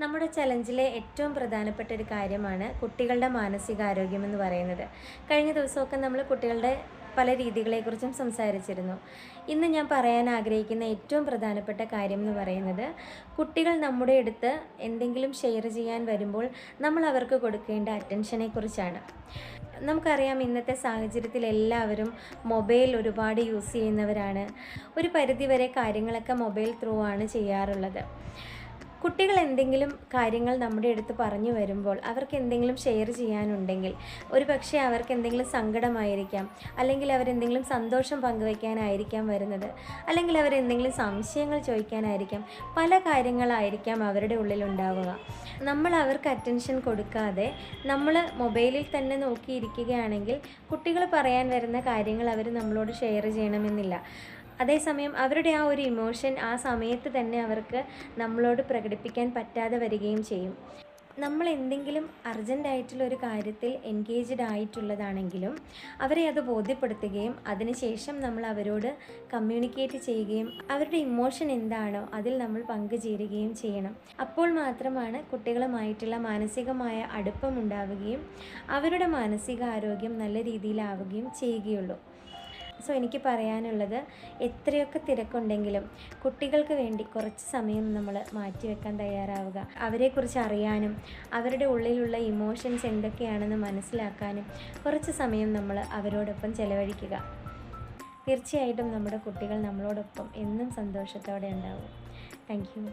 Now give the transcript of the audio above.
നമ്മുടെ ചലഞ്ചിലെ ഏറ്റവും പ്രധാനപ്പെട്ട ഒരു കാര്യമാണ് കുട്ടികളുടെ മാനസികാരോഗ്യം എന്ന് പറയുന്നത്. കഴിഞ്ഞ ദിവസമൊക്കെ നമ്മൾ കുട്ടികളുടെ പല രീതികളെക്കുറിച്ചും സംസാരിച്ചിരുന്നു. ഇന്ന് ഞാൻ പറയാൻ ആഗ്രഹിക്കുന്ന ഏറ്റവും പ്രധാനപ്പെട്ട കാര്യം എന്ന് പറയുന്നത്, കുട്ടികൾ നമ്മുടെ അടുത്ത് എന്തെങ്കിലും ഷെയർ ചെയ്യാൻ വരുമ്പോൾ നമ്മൾ അവർക്ക് കൊടുക്കേണ്ട അറ്റൻഷനെ കുറിച്ചാണ്. നമുക്കറിയാം, ഇന്നത്തെ സാഹചര്യത്തിൽ എല്ലാവരും മൊബൈൽ ഒരുപാട് യൂസ് ചെയ്യുന്നവരാണ്. ഒരു പരിധിവരെ കാര്യങ്ങളൊക്കെ മൊബൈൽ ത്രൂ ആണ് ചെയ്യാറുള്ളത്. കുട്ടികൾ എന്തെങ്കിലും കാര്യങ്ങൾ നമ്മുടെ അടുത്ത് പറഞ്ഞു വരുമ്പോൾ അവർക്ക് എന്തെങ്കിലും ഷെയർ ചെയ്യാനുണ്ടെങ്കിൽ, ഒരു പക്ഷേ അവർക്ക് എന്തെങ്കിലും സങ്കടമായിരിക്കാം, അല്ലെങ്കിൽ അവരെന്തെങ്കിലും സന്തോഷം പങ്കുവയ്ക്കാനായിരിക്കാം വരുന്നത്, അല്ലെങ്കിൽ അവരെന്തെങ്കിലും സംശയങ്ങൾ ചോദിക്കാനായിരിക്കാം, പല കാര്യങ്ങളായിരിക്കാം അവരുടെ ഉള്ളിലുണ്ടാവുക. നമ്മൾ അവർക്ക് അറ്റൻഷൻ കൊടുക്കാതെ നമ്മൾ മൊബൈലിൽ തന്നെ നോക്കിയിരിക്കുകയാണെങ്കിൽ കുട്ടികൾ പറയാൻ വരുന്ന കാര്യങ്ങൾ അവർ നമ്മളോട് ഷെയർ ചെയ്യണമെന്നില്ല. അതേസമയം അവരുടെ ആ ഒരു ഇമോഷൻ ആ സമയത്ത് തന്നെ അവർക്ക് നമ്മളോട് പ്രകടിപ്പിക്കാൻ പറ്റാതെ വരികയും ചെയ്യും. നമ്മൾ എന്തെങ്കിലും അർജൻറ്റായിട്ടുള്ള ഒരു കാര്യത്തിൽ എൻഗേജ്ഡ് ആയിട്ടുള്ളതാണെങ്കിലും അവരെ അത് ബോധ്യപ്പെടുത്തുകയും അതിനുശേഷം നമ്മൾ അവരോട് കമ്മ്യൂണിക്കേറ്റ് ചെയ്യുകയും അവരുടെ ഇമോഷൻ എന്താണോ അതിൽ നമ്മൾ പങ്കുചേരുകയും ചെയ്യണം. അപ്പോൾ മാത്രമാണ് കുട്ടികളുമായിട്ടുള്ള മാനസികമായ അടുപ്പമുണ്ടാവുകയും അവരുടെ മാനസികാരോഗ്യം നല്ല രീതിയിലാവുകയും ചെയ്യുകയുള്ളൂ. എനിക്ക് പറയാനുള്ളത്, എത്രയൊക്കെ തിരക്കുണ്ടെങ്കിലും കുട്ടികൾക്ക് വേണ്ടി കുറച്ച് സമയം നമ്മൾ മാറ്റിവെക്കാൻ തയ്യാറാവുക. അവരെക്കുറിച്ച് അറിയാനും അവരുടെ ഉള്ളിലുള്ള ഇമോഷൻസ് എന്തൊക്കെയാണെന്ന് മനസ്സിലാക്കാനും കുറച്ച് സമയം നമ്മൾ അവരോടൊപ്പം ചെലവഴിക്കുക. തീർച്ചയായിട്ടും നമ്മുടെ കുട്ടികൾ നമ്മളോടൊപ്പം എന്നും സന്തോഷത്തോടെ ഉണ്ടാവും. Thank you.